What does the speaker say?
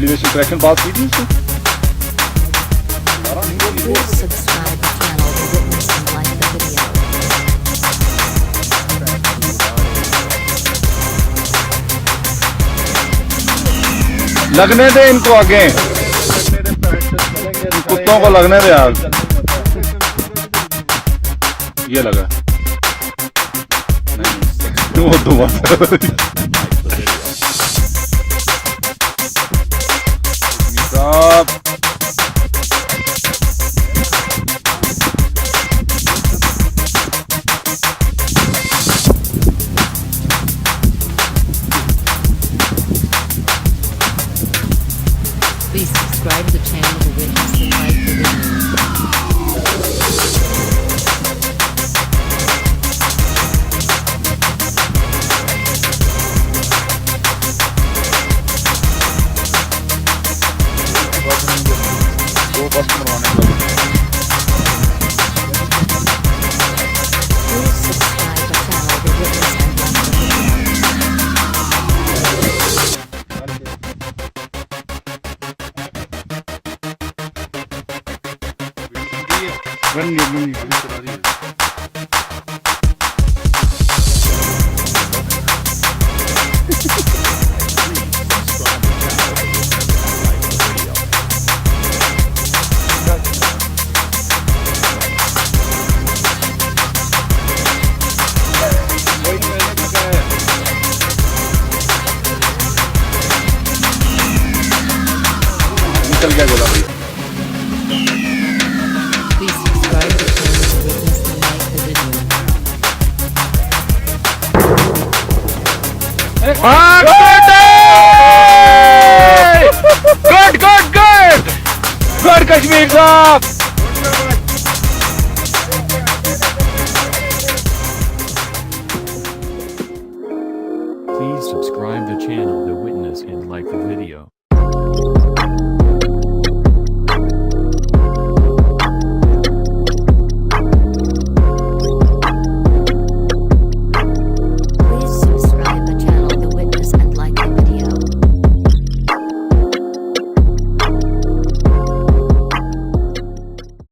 Valuation correction बात की थी उससे। Please subscribe the channel to witness and like the video. लगने दे इनको आगे, कुत्तों को लगने दे यार। ये लगा नहीं, वो दोबारा साहब Please subscribe to the channel to witness and like the video. दो बस बनवाने का। Please subscribe the channel to witness and like the video. निकल गया गोला भाई। Please subscribe the channel to witness and like the video. Good Kashmir साहब। Please subscribe the channel to witness and like the video.